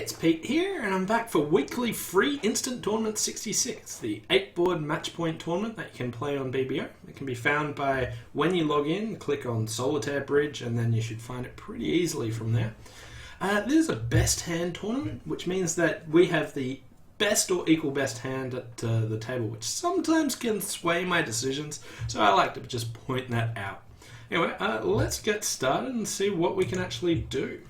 it's Pete here, and I'm back for weekly free instant tournament 66, the 8-board match point tournament that you can play on BBO. It can be found by when you log in, click on Solitaire Bridge, and then you should find it pretty easily from there. This is a best hand tournament, which means that we have the best or equal best hand at the table, which sometimes can sway my decisions, so I like to just point that out. Anyway, let's get started and see what we can actually do.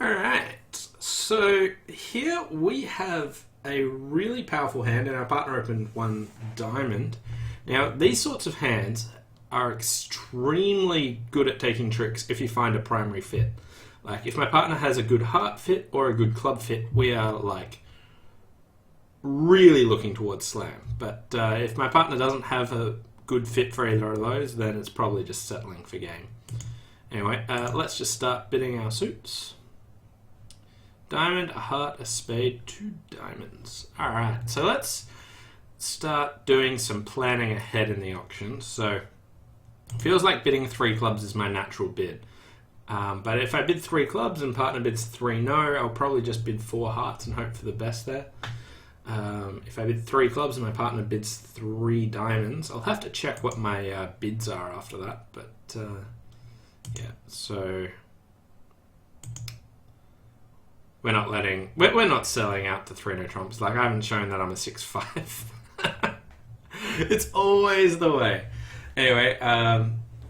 Alright, so here we have a really powerful hand, and our partner opened one diamond. Now, these sorts of hands are extremely good at taking tricks if you find a primary fit. Like, if my partner has a good heart fit or a good club fit, we are, like, really looking towards slam. But if my partner doesn't have a good fit for either of those, then it's probably just settling for game. Anyway, let's just start bidding our suits. Diamond, a heart, a spade, 2 diamonds. Alright, so let's start doing some planning ahead in the auction. So, feels like bidding 3 clubs is my natural bid. But if I bid 3 clubs and partner bids 3 no, I'll probably just bid 4 hearts and hope for the best there. If I bid 3 clubs and my partner bids 3 diamonds, I'll have to check what my bids are after that. But, yeah, so we're not selling out to 3 no trumps. Like, I haven't shown that I'm a 6-5. It's always the way. Anyway,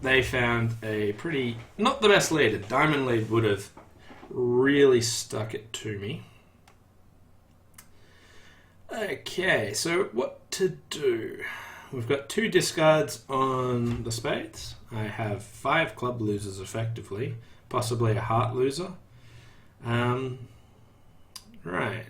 they found a pretty, not the best lead. A diamond lead would have really stuck it to me. Okay, so what to do? We've got 2 discards on the spades. I have 5 club losers effectively, possibly a heart loser. Right.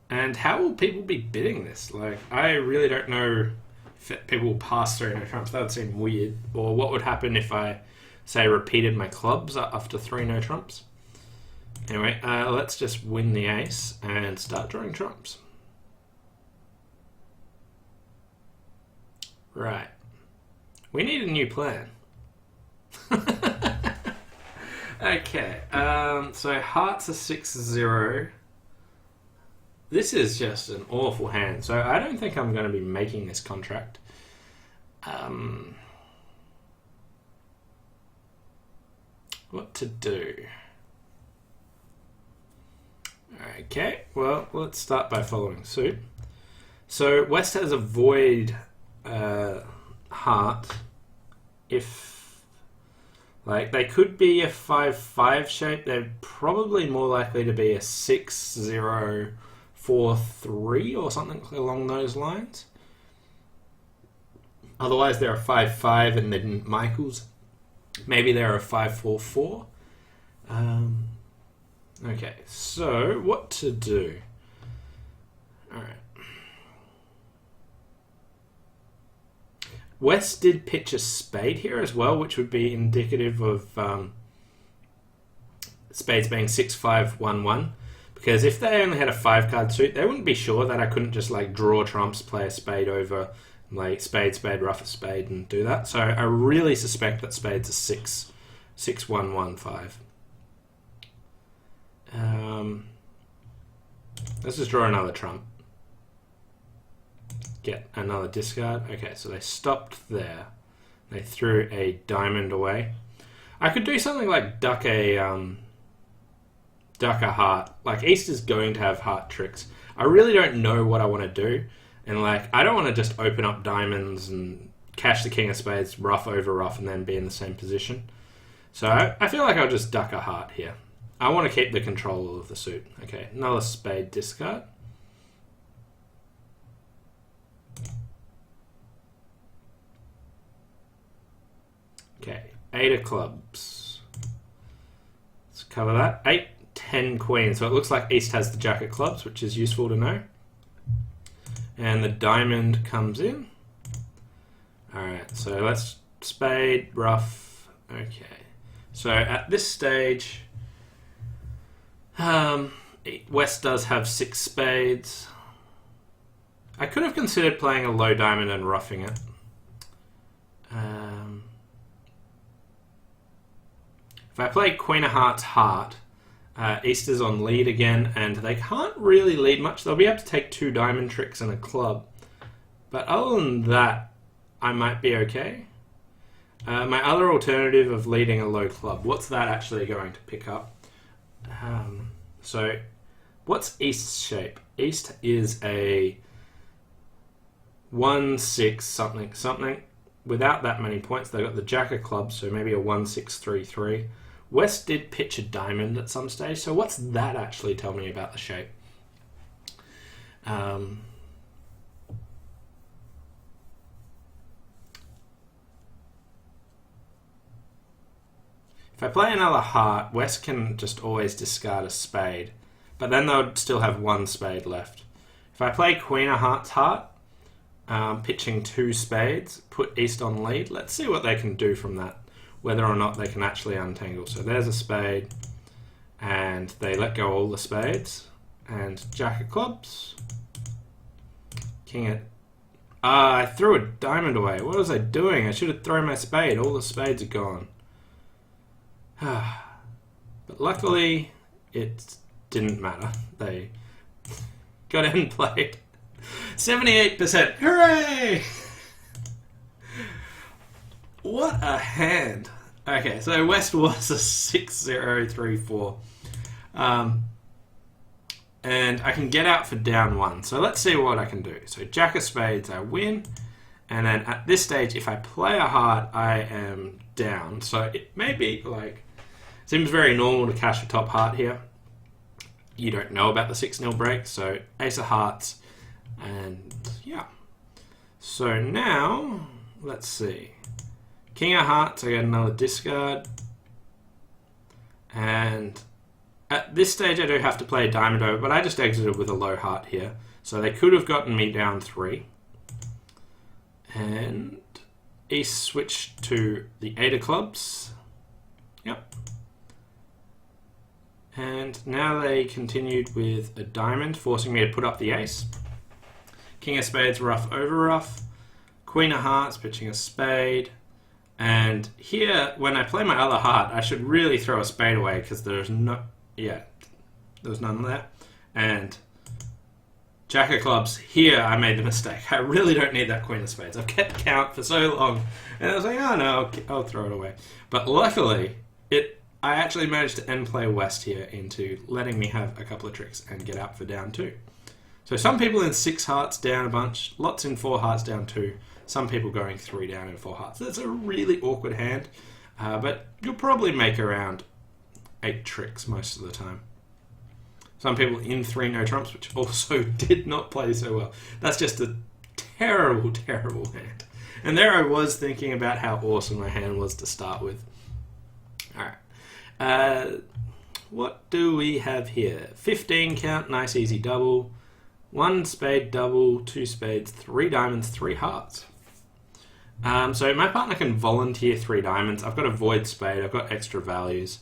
And how will people be bidding this? Like, I really don't know if people will pass 3 no trumps. That would seem weird. Or what would happen if I, say, repeated my clubs after 3 no trumps? Anyway, let's just win the ace and start drawing trumps. Right. We need a new plan. Okay, so hearts are 6-0. This is just an awful hand, so I don't think I'm going to be making this contract. What to do? Okay, well, let's start by following suit. So West has a void heart. If, like, they could be a 5-5 shape, they're probably more likely to be a 6-0-4-3 or something along those lines. Otherwise, they're a 5-5 and then Michaels. Maybe they're a 5-4-4. Okay, so what to do? Alright. West did pitch a spade here as well, which would be indicative of spades being 6-5-1-1. Because if they only had a 5-card suit, they wouldn't be sure that I couldn't just, like, draw trumps, play a spade over, like, spade, spade, rough a spade, and do that. So I really suspect that spades are 6-1-1-5. Let's just draw another trump. Get another discard. Okay, so they stopped there. They threw a diamond away. I could do something like duck a heart. Like, East is going to have heart tricks. I really don't know what I want to do. And, like, I don't want to just open up diamonds and cash the king of spades, rough over rough, and then be in the same position. So I feel like I'll just duck a heart here. I want to keep the control of the suit. Okay, another spade discard. Okay, 8 of clubs. Let's cover that. 8, 10 queen. So it looks like East has the jack of clubs, which is useful to know. And the diamond comes in. Alright, so let's spade, rough. Okay. So at this stage, West does have 6 spades. I could have considered playing a low diamond and roughing it. If I play Queen of Hearts Heart, East is on lead again, and they can't really lead much. They'll be able to take 2 diamond tricks and a club. But other than that, I might be okay. My other alternative of leading a low club, what's that actually going to pick up? So, what's East's shape? East is a 1-6 something something. Without that many points, they got the Jack of Clubs, so maybe a 1-6-3-3. West did pitch a diamond at some stage, so what's that actually tell me about the shape? If I play another heart, West can just always discard a spade, but then they would still have 1 spade left. If I play Queen of Hearts Heart, pitching 2 spades, put East on lead, let's see what they can do from that, whether or not they can actually untangle. So there's a spade, and they let go all the spades, and Jack of Clubs, King of... I threw a diamond away. What was I doing? I should have thrown my spade. All the spades are gone. But luckily, it didn't matter. They got in and played. 78%. Hooray! What a hand. Okay, so West was a 6-0-3-4. And I can get out for down 1. So let's see what I can do. So Jack of Spades, I win. And then at this stage, if I play a heart, I am down. So it may be like... Seems very normal to cash a top heart here. You don't know about the 6-0 break, so Ace of Hearts, and yeah. So now, let's see. King of Hearts, I get another discard. And at this stage I do have to play a diamond over, but I just exited with a low heart here. So they could have gotten me down 3. And East switched to the 8 of Clubs. Yep. And now they continued with a diamond, forcing me to put up the ace. King of Spades, rough over rough. Queen of Hearts, pitching a spade. And here, when I play my other heart, I should really throw a spade away because there's no... Yeah, there was none there. And Jack of Clubs, here I made the mistake. I really don't need that Queen of Spades. I've kept count for so long. And I was like, oh no, I'll throw it away. But luckily, I actually managed to end play West here into letting me have a couple of tricks and get out for down 2. So some people in 6 hearts down a bunch, lots in 4 hearts down 2, some people going 3 down in 4 hearts. That's a really awkward hand, but you'll probably make around 8 tricks most of the time. Some people in 3 no trumps, which also did not play so well. That's just a terrible, terrible hand. And there I was thinking about how awesome my hand was to start with. Alright. What do we have here? 15 count, nice easy double. 1 spade double, 2 spades, 3 diamonds, 3 hearts. So my partner can volunteer 3 diamonds. I've got a void spade, I've got extra values.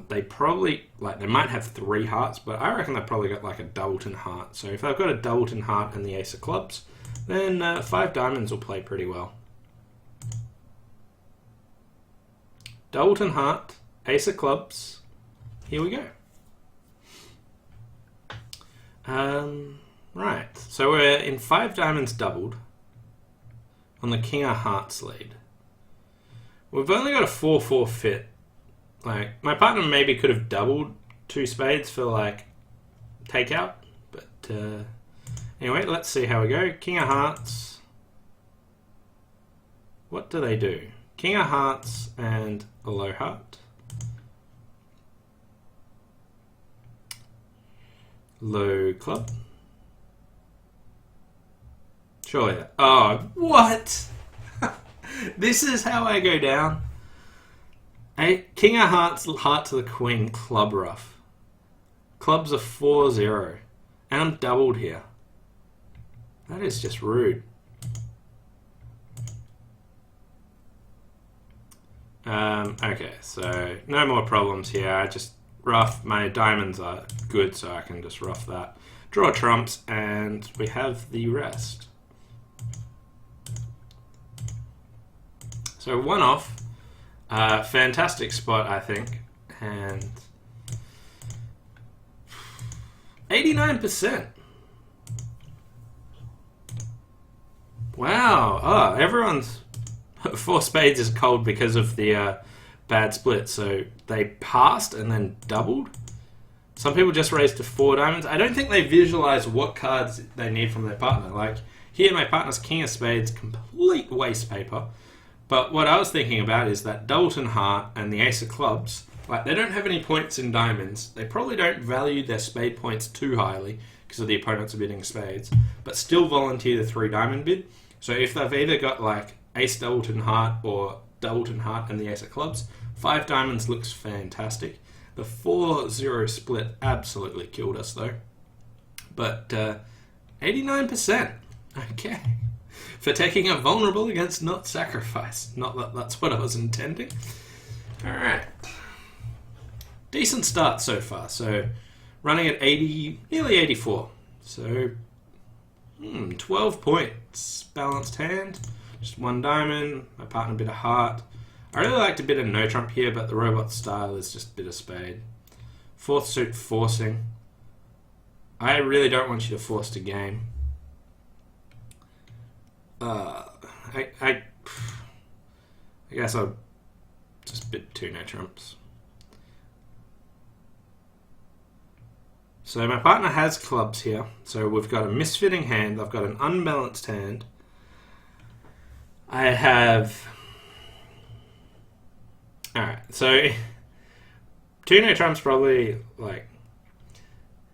They probably, they might have 3 hearts, but I reckon they've probably got like a doubleton heart. So if I've got a doubleton heart and the ace of clubs, then 5 diamonds will play pretty well. Doubleton heart, ace of clubs, here we go. Right, so we're in 5 diamonds doubled on the King of Hearts lead. We've only got a 4-4 fit. Like, my partner maybe could have doubled 2 spades for like takeout, but anyway, let's see how we go. King of Hearts. What do they do? King of Hearts and a low heart. Low club. Surely. Oh, what? This is how I go down. King of Hearts, heart to the queen, club rough. Clubs are 4-0. And I'm doubled here. That is just rude. Okay, so no more problems here. I just rough. My diamonds are good, so I can just rough that. Draw trumps, and we have the rest. So 1 off. Fantastic spot, I think. And 89%. Wow. Oh, everyone's 4 spades is cold because of the bad split. So they passed and then doubled. Some people just raised to 4 diamonds. I don't think they visualize what cards they need from their partner. Like here, my partner's king of spades, complete waste paper. But what I was thinking about is that Doubleton Heart and the ace of clubs, like they don't have any points in diamonds. They probably don't value their spade points too highly because of the opponents are bidding spades, but still volunteer the 3 diamond bid. So if they've either got like ace Doubleton Heart or Doubleton Heart and the ace of clubs, 5 diamonds looks fantastic. The 4-0 split absolutely killed us though. But 89%. Okay. For taking a vulnerable against not sacrifice. Not that that's what I was intending. Alright. Decent start so far. So running at 80, nearly 84. So 12 points. Balanced hand. Just 1 diamond. My partner bid a heart. I really like to bid a no trump here, but the robot style is just bid a spade. 4th suit forcing. I really don't want you to force to game. I guess I'll just bid 2 no trumps. So my partner has clubs here. So we've got a misfitting hand. I've got an unbalanced hand. I have... Alright, so 2 no trumps probably like...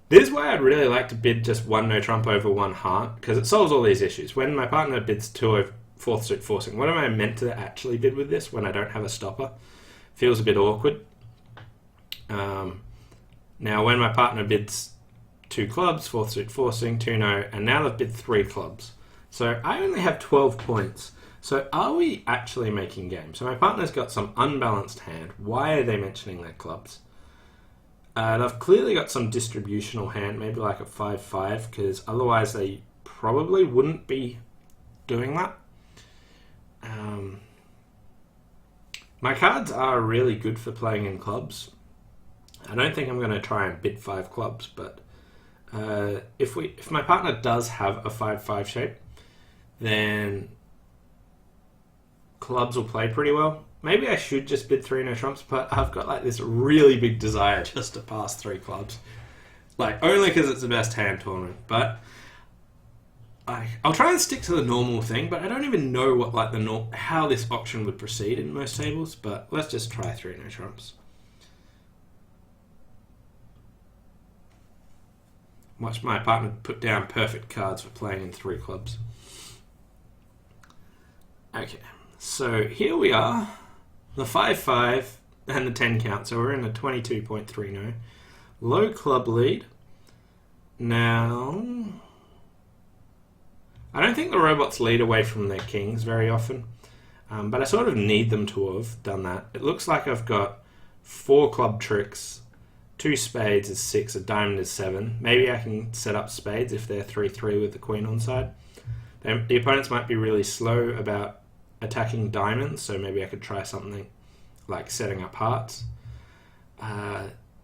This is why I'd really like to bid just 1 no trump over 1 heart, because it solves all these issues. When my partner bids 2 over 4th suit forcing, what am I meant to actually bid with this when I don't have a stopper? Feels a bit awkward. Now when my partner bids 2 clubs, 4th suit forcing, 2 no, and now they've bid 3 clubs. So I only have 12 points. So are we actually making game? So my partner's got some unbalanced hand. Why are they mentioning their clubs? They've clearly got some distributional hand, maybe like a 5-5, because otherwise they probably wouldn't be doing that. My cards are really good for playing in clubs. I don't think I'm going to try and bid 5 clubs, but if my partner does have a 5-5 shape, then clubs will play pretty well. Maybe I should just bid 3 no trumps, but I've got like this really big desire just to pass 3 clubs. Like, only because it's the best hand tournament. But I'll try and stick to the normal thing, but I don't even know what like how this auction would proceed in most tables, but let's just try 3 no trumps. Watch my partner put down perfect cards for playing in 3 clubs. Okay, so here we are. The 5-5 and the 10 count, so we're in a 22.30. Low club lead. Now, I don't think the robots lead away from their kings very often, but I sort of need them to have done that. It looks like I've got 4 club tricks, 2 spades is 6, a diamond is 7. Maybe I can set up spades if they're 3-3 with the queen on side. The opponents might be really slow about attacking diamonds, so maybe I could try something like setting up hearts.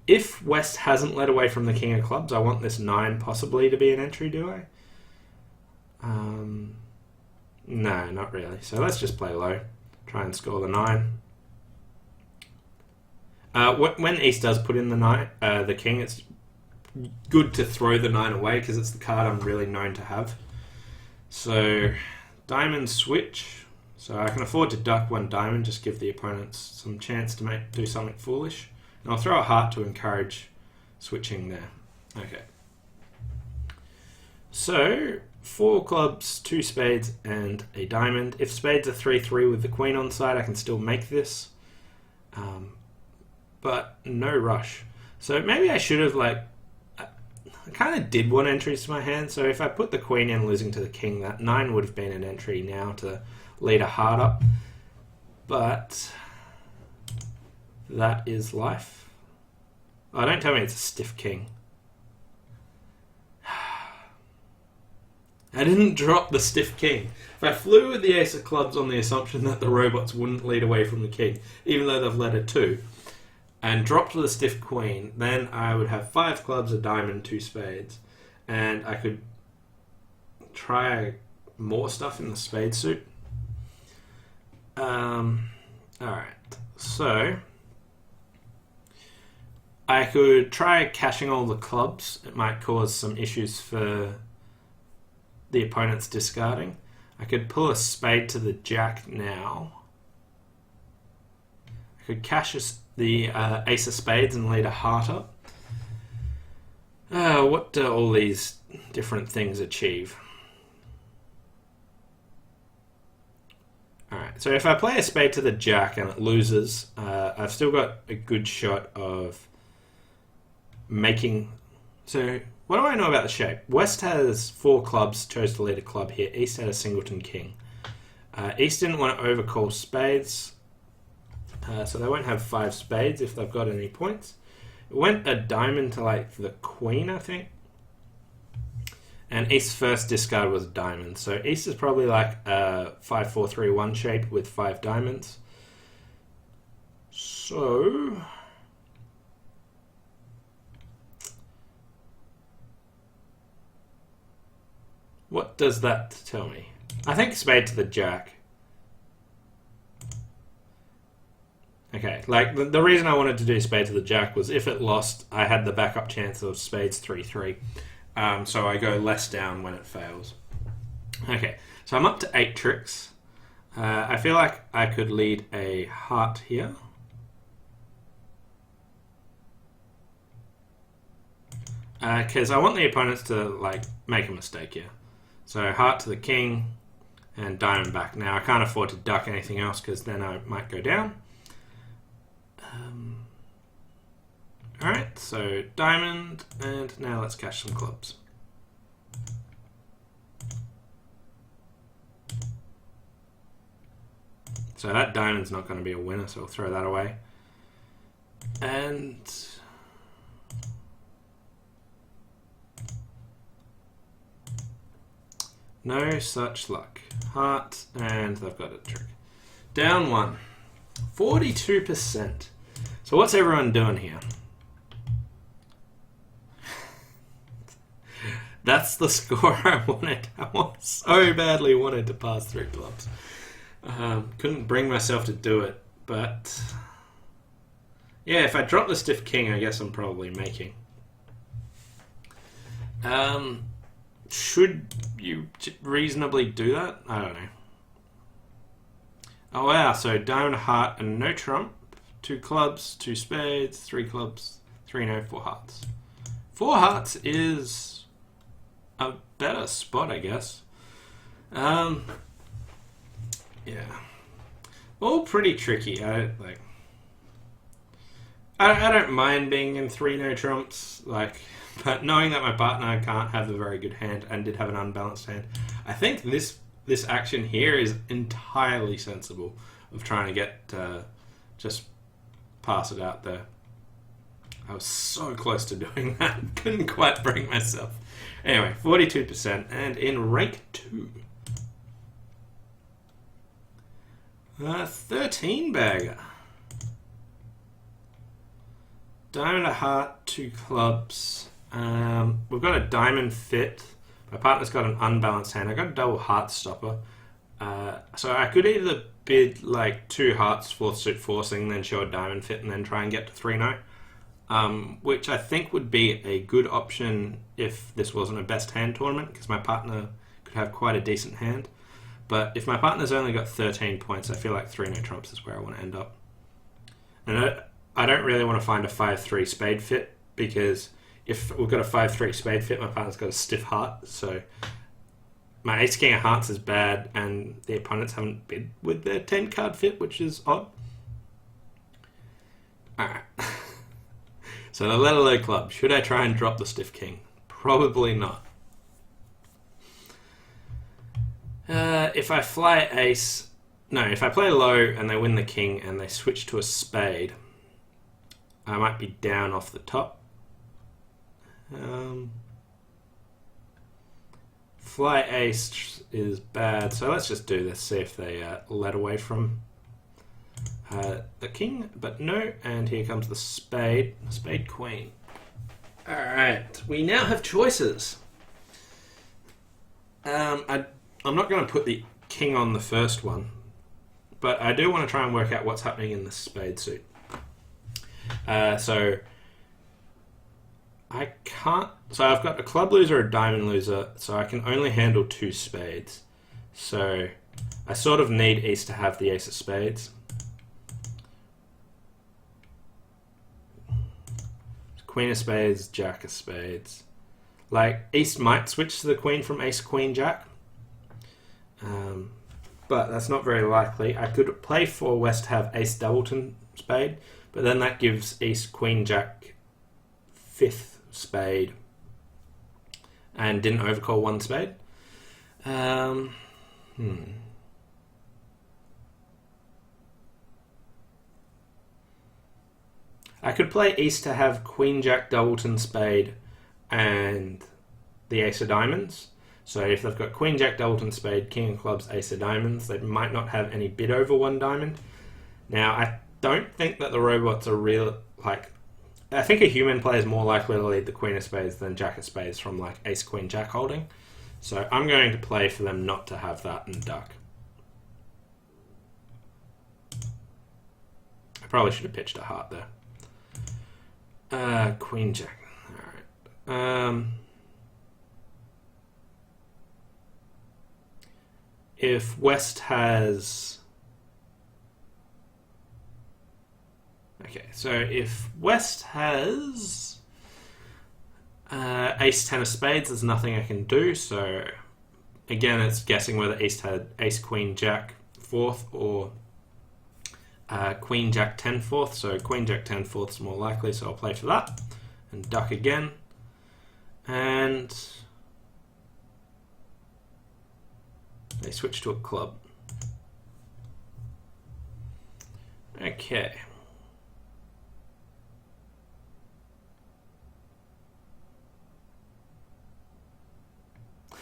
If West hasn't led away from the king of clubs, I want this 9 possibly to be an entry, do I? No, not really. So let's just play low. Try and score the 9. When East does put in the king, it's good to throw the 9 away because it's the card I'm really known to have. So diamond switch. So I can afford to duck 1 diamond, just give the opponents some chance to do something foolish. And I'll throw a heart to encourage switching there. Okay. So 4 clubs, 2 spades, and a diamond. If spades are 3-3 with the queen on side, I can still make this. But no rush. So maybe I should have I kind of did want entries to my hand. So if I put the queen in losing to the king, that 9 would have been an entry now to lead a heart up, but that is life. Oh, don't tell me it's a stiff king. I didn't drop the stiff king. If I flew with the ace of clubs on the assumption that the robots wouldn't lead away from the king, even though they've led a 2, and dropped with a stiff queen, then I would have 5 clubs, a diamond, 2 spades, and I could try more stuff in the spade suit. Alright, so I could try cashing all the clubs. It might cause some issues for the opponent's discarding. I could pull a spade to the jack now. I could cash the ace of spades and lead a heart up. What do all these different things achieve? Alright, so if I play a spade to the jack and it loses, I've still got a good shot of making... So, what do I know about the shape? West has 4 clubs, chose to lead a club here. East had a singleton king. East didn't want to overcall spades, so they won't have 5 spades if they've got any points. It went a diamond to like the queen, I think. And East's first discard was a diamond. So East is probably like a 5-4-3-1 shape with 5 diamonds. So... what does that tell me? I think spade to the jack. Okay, like the reason I wanted to do spade to the jack was if it lost, I had the backup chance of spades 3-3. So I go less down when it fails. Okay, so I'm up to 8 tricks. I feel like I could lead a heart here. Because I want the opponents to like make a mistake here. So heart to the king and diamond back. Now I can't afford to duck anything else because then I might go down. Alright, so diamond, and now let's cash some clubs. So that diamond's not going to be a winner, so I'll throw that away. And... no such luck. Heart, and they've got a trick. Down 1. 42%. So what's everyone doing here? That's the score I wanted. I so badly wanted to pass 3 clubs. Couldn't bring myself to do it, but... yeah, if I drop the stiff king, I guess I'm probably making. Should you reasonably do that? I don't know. Oh wow, so diamond, heart, and no trump. 2 clubs, 2 spades, 3 clubs, 3 no, 4 hearts. 4 hearts is a better spot, I guess. Yeah. All pretty tricky. I don't mind being in 3 no trumps, but knowing that my partner can't have a very good hand and did have an unbalanced hand, I think this action here is entirely sensible of trying to get just pass it out there. I was so close to doing that. Couldn't quite bring myself. Anyway, 42%, and in rank 2. 13 bagger. Diamond, a heart, 2 clubs. We've got a diamond fit. My partner's got an unbalanced hand. I got a double heart stopper. So I could either bid like 2 hearts, 4th suit forcing, then show a diamond fit, and then try and get to 3-0. Which I think would be a good option if this wasn't a best hand tournament, because my partner could have quite a decent hand. But if my partner's only got 13 points, I feel like 3 no trumps is where I want to end up. And I don't really want to find a 5-3 spade fit, because if we've got a 5-3 spade fit, my partner's got a stiff heart, so my ace king of hearts is bad, and the opponents haven't bid with their 10 card fit, which is odd. Alright. So the letter low club. Should I try and drop the stiff king? Probably not. If I fly ace... no, if I play low and they win the king and they switch to a spade, I might be down off the top. Fly ace is bad, so let's just do this, see if they let away from the king, but no, and here comes the spade queen. Alright, we now have choices. I'm not going to put the king on the first one, but I do want to try and work out what's happening in the spade suit. So I can't. So I've got a club loser, a diamond loser, so I can only handle 2 spades. So I sort of need East to have the ace of spades. Queen of spades, jack of spades. Like, East might switch to the queen from ace, queen, jack. But that's not very likely. I could play for West to have ace doubleton spade, but then that gives East queen, jack, 5th spade, and didn't overcall 1 spade. I could play East to have queen, jack, doubleton spade, and the ace of diamonds. So if they've got queen, jack, doubleton spade, king of clubs, ace of diamonds, they might not have any bid over 1 diamond. Now, I don't think that the robots are real, like, I think a human player is more likely to lead the queen of spades than jack of spades from like ace, queen, jack holding. So I'm going to play for them not to have that and duck. I probably should have pitched a heart there. Queen, jack. Alright. If West has... Okay, so if West has ace, 10 of spades, there's nothing I can do. So again, it's guessing whether East had ace, queen, jack, 4th, or queen, jack, 10, 4th. So queen, jack, 10, 4th is more likely, so I'll play for that and duck again. And they switch to a club. Okay.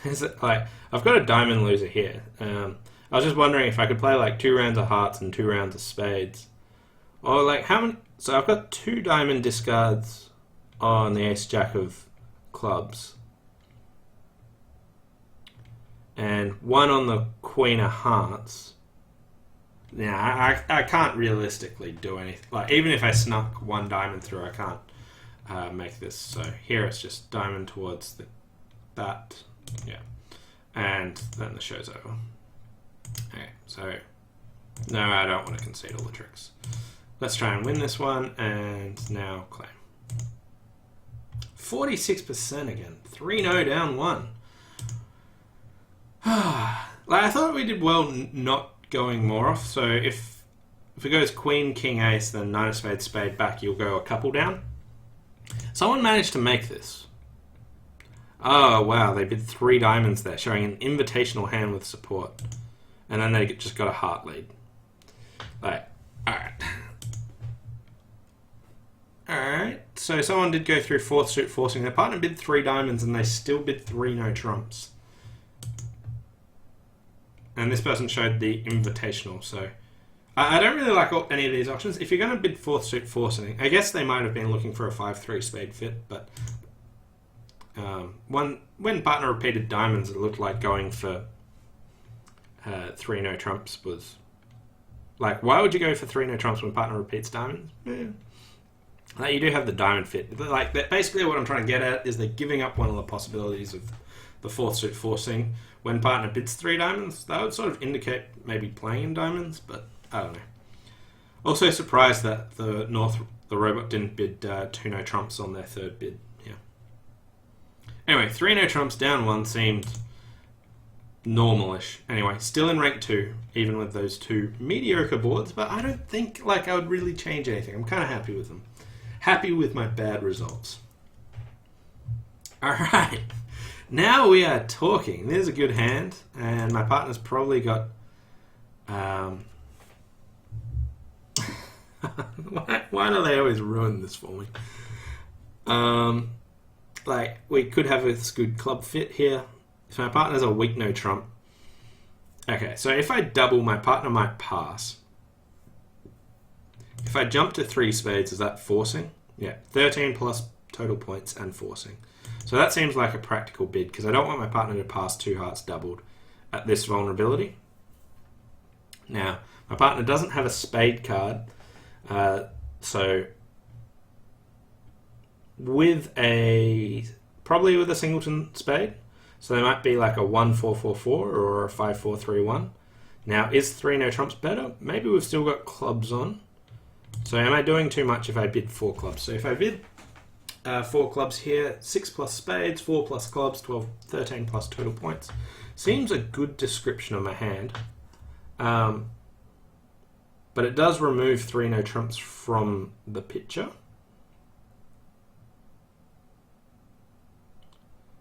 Is it like I've got a diamond loser here? I was just wondering if I could play like 2 rounds of hearts and 2 rounds of spades, or like how many. So I've got 2 diamond discards on the ace jack of clubs, and 1 on the queen of hearts. Now I can't realistically do anything. Like even if I snuck 1 diamond through, I can't make this. So here it's just diamond towards that. Yeah, and then the show's over. Okay, so no, I don't want to concede all the tricks. Let's try and win this one, and now claim. 46% again. 3-0 down 1. Like I thought we did well not going more off. So if it goes queen, king, ace, then 9 of spades, spade back, you'll go a couple down. Someone managed to make this. Oh, wow, they bid 3 diamonds there, showing an invitational hand with support. And then they just got a heart lead. Like, alright. Alright, so someone did go through 4th suit, forcing their partner bid 3 diamonds, and they still bid 3 no trumps. And this person showed the invitational, so... I don't really like any of these options. If you're going to bid 4th suit, forcing, I guess they might have been looking for a 5-3 spade fit, but... when partner repeated diamonds, it looked like going for 3 no trumps was like, why would you go for 3 no trumps when partner repeats diamonds? Yeah. Like, you do have the diamond fit. Like basically, what I'm trying to get at is they're giving up one of the possibilities of the 4th suit forcing when partner bids 3 diamonds. That would sort of indicate maybe playing in diamonds, but I don't know. Also surprised that the robot didn't bid 2 no trumps on their 3rd bid. Anyway, 3 no trumps down 1 seemed normalish. Anyway, still in rank 2, even with those 2 mediocre boards, but I don't think like I would really change anything. I'm kind of happy with them. Happy with my bad results. Alright, now we are talking. There's a good hand, and my partner's probably got... why do they always ruin this for me? Like, we could have this good club fit here. So my partner's a weak no trump. Okay, so if I double, my partner might pass. If I jump to 3 spades, is that forcing? Yeah, 13 plus total points and forcing. So that seems like a practical bid, because I don't want my partner to pass 2 hearts doubled at this vulnerability. Now, my partner doesn't have a spade card, so probably with a singleton spade. So there might be like a 1-4-4-4 or a 5-4-3-1. Now, is 3 no trumps better? Maybe we've still got clubs on. So am I doing too much if I bid 4 clubs? So if I bid 4 clubs here, 6 plus spades, 4 plus clubs, 12, 13 plus total points. Seems a good description of my hand. But it does remove 3 no trumps from the picture.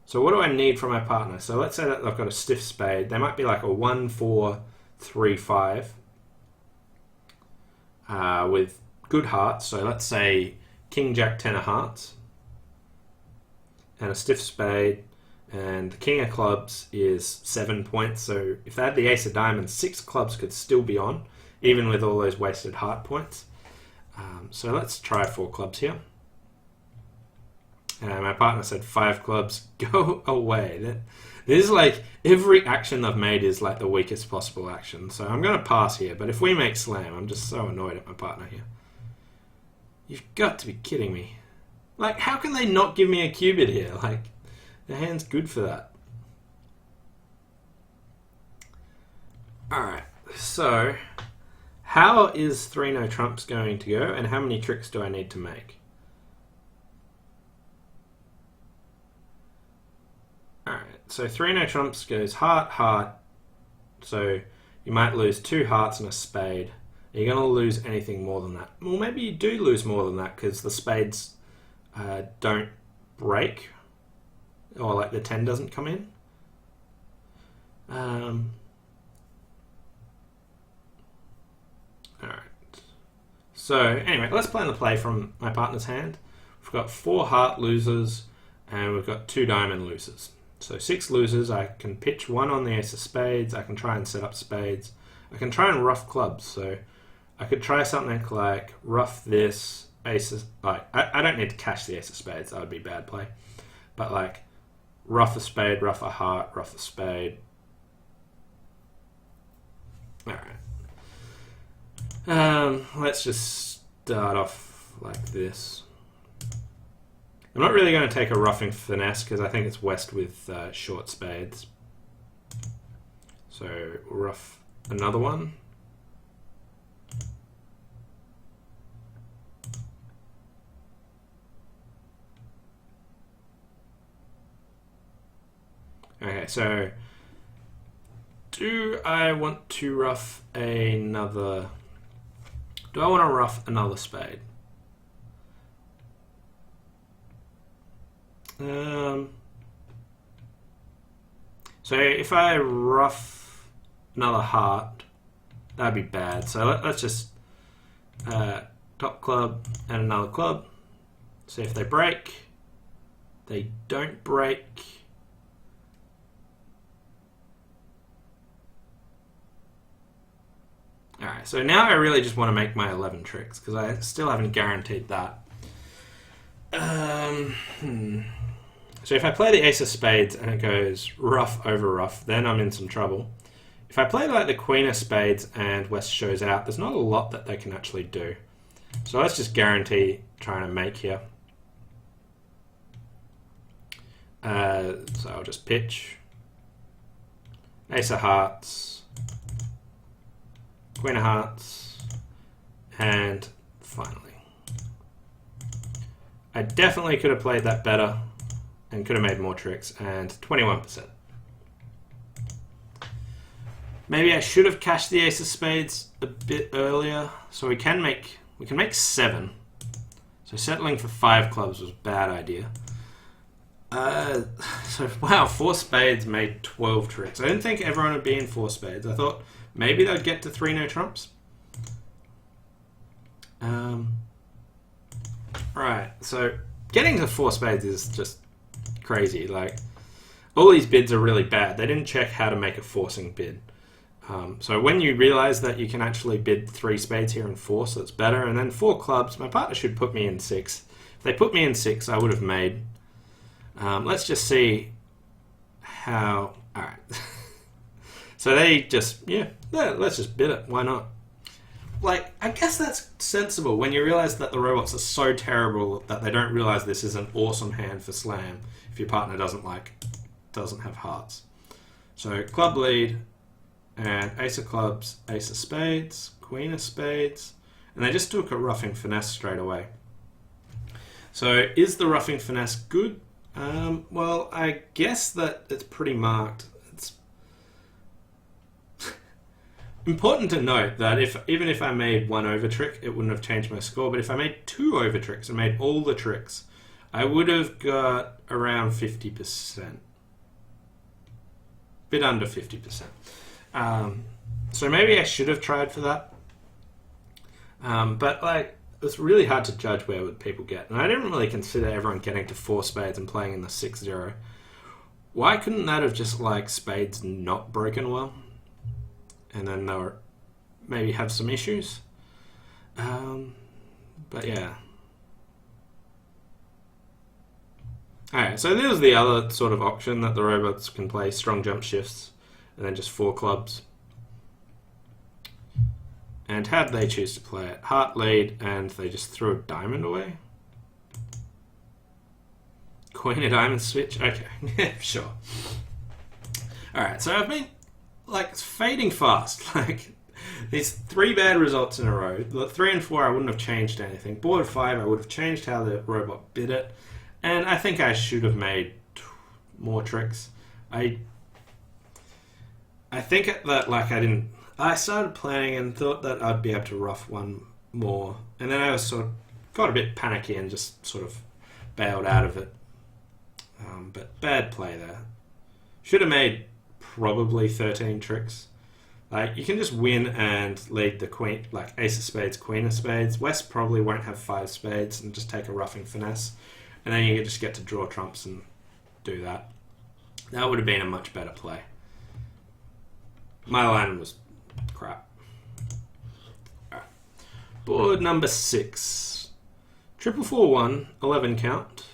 So what do I need from my partner? So let's say that I've got a stiff spade. They might be like a 1-4-3-5 with good hearts. So let's say King, Jack, 10 of hearts. And a stiff spade. And the King of clubs is 7 points. So if they had the ace of diamonds, 6 clubs could still be on, even with all those wasted heart points. So let's try 4 clubs here. And my partner said 5 clubs, go away. This is like, every action I've made is like the weakest possible action. So I'm going to pass here, but if we make slam, I'm just so annoyed at my partner here. You've got to be kidding me. Like, how can they not give me a cubit here? Like, the hand's good for that. Alright, so how is 3 no trumps going to go, and how many tricks do I need to make? Alright, so 3 no trumps goes heart, heart. So you might lose 2 hearts and a spade. Are you going to lose anything more than that? Well, maybe you do lose more than that because the spades don't break. Or like the 10 doesn't come in. Alright. So anyway, let's plan the play from my partner's hand. We've got 4 heart losers and we've got 2 diamond losers. So 6 losers, I can pitch 1 on the ace of spades, I can try and set up spades. I can try and ruff clubs, so I could try something like ruff this, ace of, like, I don't need to cash the ace of spades, that would be bad play. But like, ruff a spade, ruff a heart, ruff a spade. Alright. Let's just start off like this. I'm not really going to take a roughing finesse because I think it's west with short spades. So we'll ruff another one. Okay, so do I want to ruff another... Do I want to ruff another spade? So if I ruff another heart, that'd be bad. So let's just top club and another club. See if they break. They don't break. Alright, so now I really just want to make my 11 tricks because I still haven't guaranteed that. So if I play the ace of spades and it goes rough over rough, then I'm in some trouble. If I play like the queen of spades and West shows out, there's not a lot that they can actually do. So let's just guarantee trying to make here. So I'll just pitch. Ace of hearts. Queen of hearts. And finally. I definitely could have played that better and could have made more tricks, and 21%. Maybe I should have cashed the ace of spades a bit earlier, so we can make 7. So settling for 5 clubs was a bad idea. So wow, 4 spades made 12 tricks. I didn't think everyone would be in 4 spades. I thought maybe they'd get to 3 no trumps. Right, so getting to 4 spades is just crazy. Like, all these bids are really bad. They didn't check how to make a forcing bid. So when you realise that you can actually bid 3 spades here and force, that's better. And then 4 clubs, my partner should put me in 6. If they put me in 6, I would have made. Let's just see how... Alright. So they just, let's just bid it. Why not? Like, I guess that's sensible when you realise that the robots are so terrible that they don't realise this is an awesome hand for slam if your partner doesn't have hearts. So club lead, and ace of clubs, ace of spades, queen of spades, and they just took a roughing finesse straight away. So is the roughing finesse good? Well, I guess that it's pretty marked. It's important to note that even if I made 1 over trick, it wouldn't have changed my score, but if I made 2 over tricks and made all the tricks, I would have got around 50%. Bit under 50%. So maybe I should have tried for that. But like, it's really hard to judge where would people get. And I didn't really consider everyone getting to 4 spades and playing in the 6-0. Why couldn't that have just like spades not broken well? And then they were maybe have some issues. But yeah. Alright, so there's the other sort of option that the robots can play strong jump shifts and then just 4 clubs. And how'd they choose to play it? Heart lead, and they just threw a diamond away? Queen of diamonds switch? Okay, sure. Alright, so I've been, like, fading fast. Like, these 3 bad results in a row. The 3 and 4, I wouldn't have changed anything. Board 5, I would have changed how the robot bid it. And I think I should have made more tricks. I think that, like, I started playing and thought that I'd be able to rough 1 more. And then I was got a bit panicky and just sort of bailed out of it. But bad play there. Should have made probably 13 tricks. Like, you can just win and lead the queen, like ace of spades, queen of spades. West probably won't have 5 spades and just take a roughing finesse. And then you just get to draw trumps and do that. That would have been a much better play. My line was crap. Alright. Board number 6. 441, 11 count.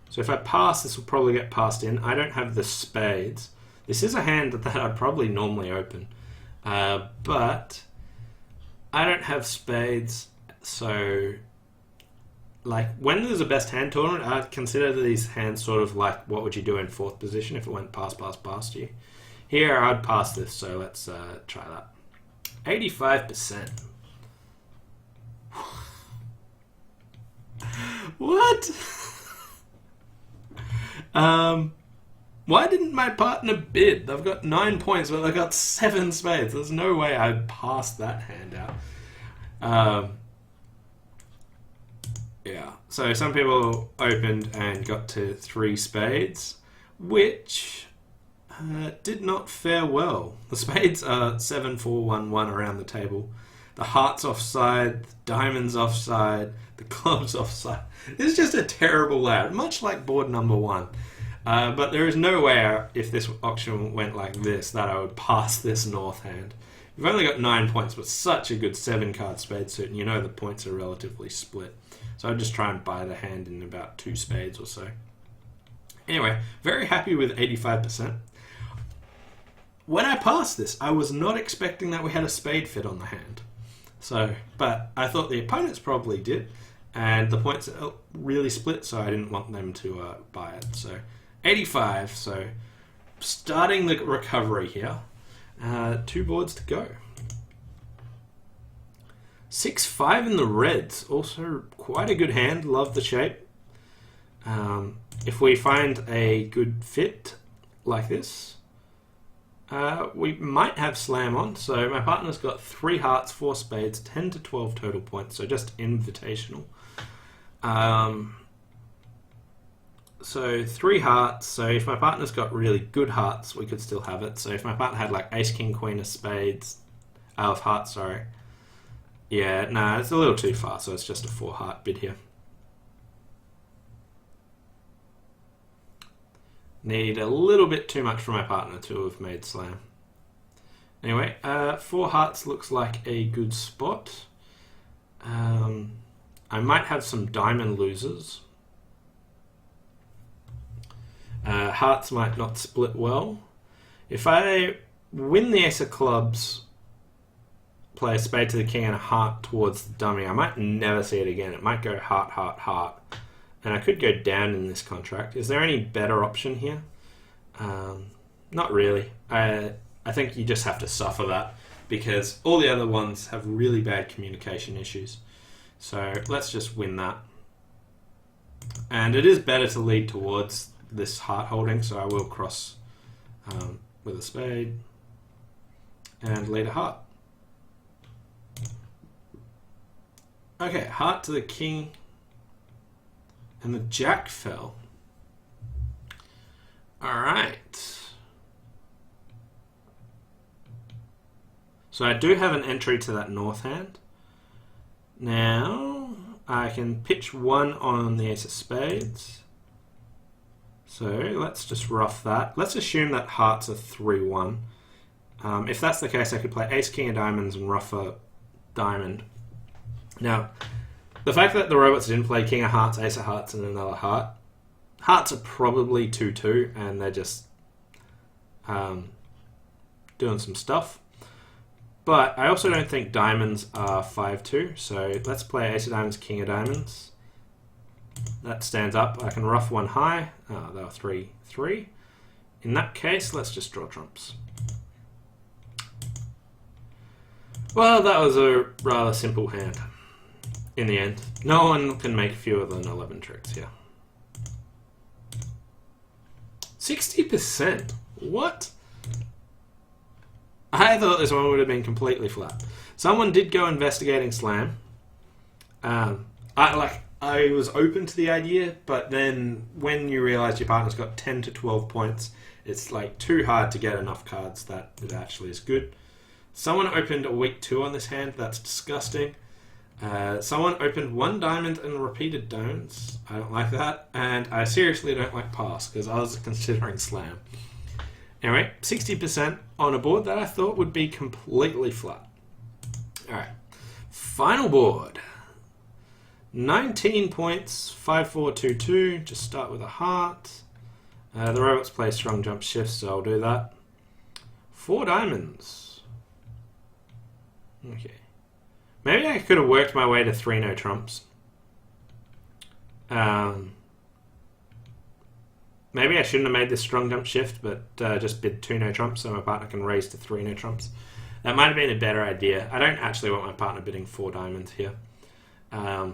So if I pass, this will probably get passed in. I don't have the spades. This is a hand that I'd probably normally open. But I don't have spades, so... Like, when there's a best hand tournament, I'd consider these hands sort of like what would you do in 4th position if it went past you. Here, I'd pass this, so let's try that. 85%. What? Why didn't my partner bid? They've got 9 points, but they've got 7 spades. There's no way I'd pass that hand out. Yeah, so some people opened and got to 3 spades, which did not fare well. The spades are 7, 4, 1, 1 around the table. The heart's offside, the diamond's offside, the club's offside. It's just a terrible layout, much like board number 1. But there is no way, if this auction went like this, that I would pass this north hand. You've only got 9 points, but such a good 7-card spade suit, and you know the points are relatively split. So I'd just try and buy the hand in about 2 spades or so. Anyway, very happy with 85%. When I passed this, I was not expecting that we had a spade fit on the hand. So, but I thought the opponents probably did, and the points are really split, so I didn't want them to buy it. So 85, so starting the recovery here. 2 boards to go. 6-5 in the reds, also quite a good hand, love the shape. If we find a good fit like this, we might have slam on. So my partner's got 3 hearts, 4 spades, 10 to 12 total points, so just invitational. So 3 hearts, so if my partner's got really good hearts, we could still have it. So if my partner had like ace, king, queen of spades, of hearts, sorry. Yeah, nah, it's a little too far, so it's just a 4 heart bid here. Need a little bit too much for my partner to have made slam. Anyway, 4 hearts looks like a good spot. I might have some diamond losers. Hearts might not split well. If I win the ace of clubs, play a spade to the king and a heart towards the dummy, I might never see it again. It might go heart, heart, heart. And I could go down in this contract. Is there any better option here? Not really. I think you just have to suffer that because all the other ones have really bad communication issues. So let's just win that. And it is better to lead towards this heart holding, so I will cross with a spade and lead a heart. Okay, heart to the king, and the jack fell. Alright. So I do have an entry to that north hand. Now I can pitch 1 on the ace of spades. So let's just rough that. Let's assume that hearts are 3-1. If that's the case, I could play ace king of diamonds and rough a diamond. Now, the fact that the robots didn't play king of hearts, ace of hearts, and another heart, hearts are probably 2-2, and they're just doing some stuff. But I also don't think diamonds are 5-2, so let's play ace of diamonds, king of diamonds. That stands up. I can rough 1 high. Oh, they were 3-3. In that case, let's just draw trumps. Well, that was a rather simple hand. In the end, no one can make fewer than 11 tricks here. 60%? What? I thought this one would have been completely flat. Someone did go investigating slam. I was open to the idea, but then when you realise your partner's got 10 to 12 points, it's like too hard to get enough cards that it actually is good. Someone opened a weak 2 on this hand. That's disgusting. Someone opened 1 diamond and repeated diamonds. I don't like that. And I seriously don't like pass because I was considering slam. Anyway, 60% on a board that I thought would be completely flat. Alright, final board. 19 points, 5-4-2-2. Just start with a heart. The robots play strong jump shifts, so I'll do that. 4 diamonds. Okay. Maybe I could have worked my way to 3 no trumps. Maybe I shouldn't have made this strong jump shift, but just bid 2 no trumps so my partner can raise to 3 no trumps. That might have been a better idea. I don't actually want my partner bidding 4 diamonds here. I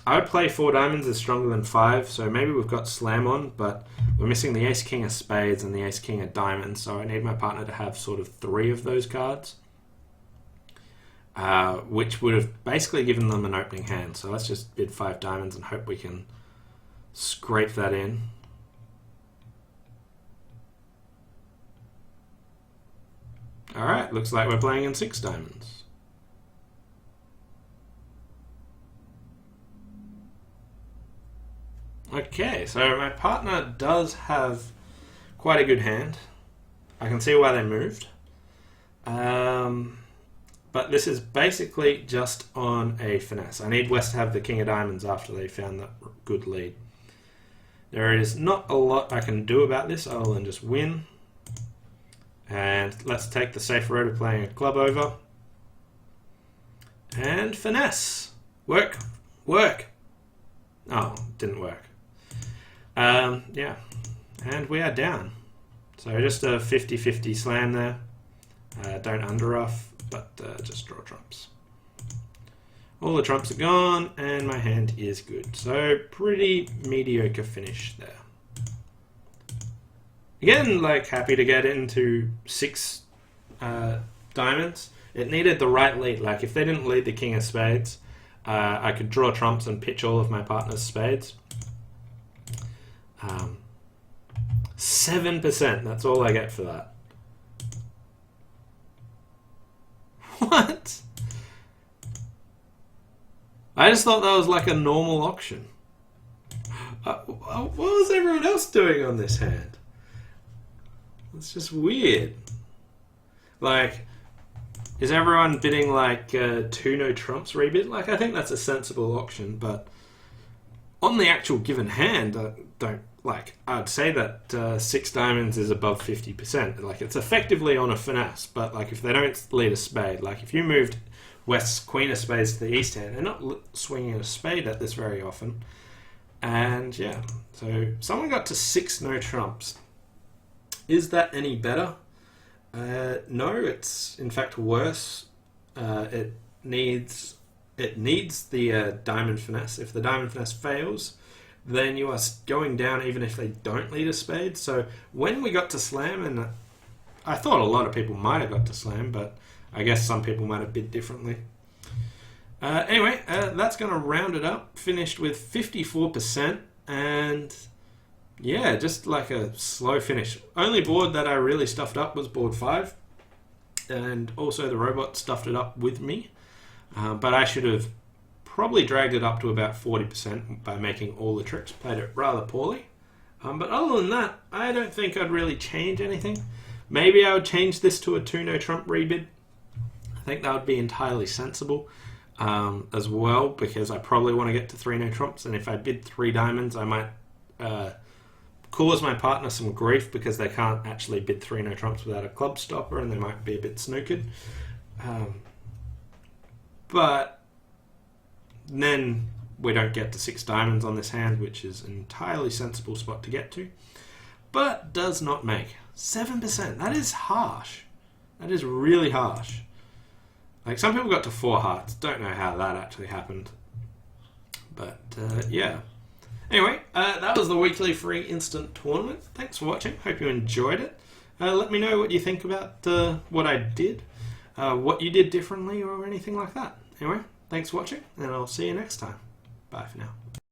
would play 4 diamonds as stronger than 5, so maybe we've got slam on, but we're missing the ace king of spades and the ace king of diamonds, so I need my partner to have sort of 3 of those cards. Which would have basically given them an opening hand. So let's just bid 5 diamonds and hope we can scrape that in. Alright, looks like we're playing in 6 diamonds. Okay, so my partner does have quite a good hand. I can see why they moved. But this is basically just on a finesse. I need West to have the king of diamonds after they found that good lead. There is not a lot I can do about this other than just win. And let's take the safe road of playing a club over. And finesse. Work. Work. Oh, didn't work. Yeah. And we are down. So just a 50-50 slam there. Don't under-rough, but just draw trumps. All the trumps are gone, and my hand is good. So pretty mediocre finish there. Again, like happy to get into 6 diamonds. It needed the right lead. Like if they didn't lead the king of spades, I could draw trumps and pitch all of my partner's spades. 7%, that's all I get for that. What? I just thought that was like a normal auction. what was everyone else doing on this hand? It's just weird. Like, is everyone bidding like 2 no trumps rebid? Like, I think that's a sensible option, but on the actual given hand, I don't like. I'd say that 6 diamonds is above 50%. Like, it's effectively on a finesse, but like if they don't lead a spade, like if you moved West's queen of spades to the east hand, they're not swinging a spade at this very often. And yeah, so someone got to 6 no trumps. Is that any better? No, it's in fact worse. It needs the diamond finesse. If the diamond finesse fails, then you are going down even if they don't lead a spade. So when we got to slam, and I thought a lot of people might have got to slam, but I guess some people might have bid differently. Anyway, that's going to round it up. Finished with 54%, and yeah, just like a slow finish. Only board that I really stuffed up was board 5, and also the robot stuffed it up with me. But I should have probably dragged it up to about 40% by making all the tricks. Played it rather poorly. But other than that, I don't think I'd really change anything. Maybe I would change this to a 2 no trump rebid. I think that would be entirely sensible as well, because I probably want to get to 3 no trumps, and if I bid 3 diamonds, I might cause my partner some grief because they can't actually bid 3 no trumps without a club stopper, and they might be a bit snookered. But then we don't get to 6 diamonds on this hand, which is an entirely sensible spot to get to, but does not make 7%. That is harsh. That is really harsh. Like, some people got to 4 hearts. Don't know how that actually happened. But, yeah. Anyway, that was the weekly free instant tournament. Thanks for watching. Hope you enjoyed it. Let me know what you think about what I did, what you did differently, or anything like that. Anyway, thanks for watching, and I'll see you next time. Bye for now.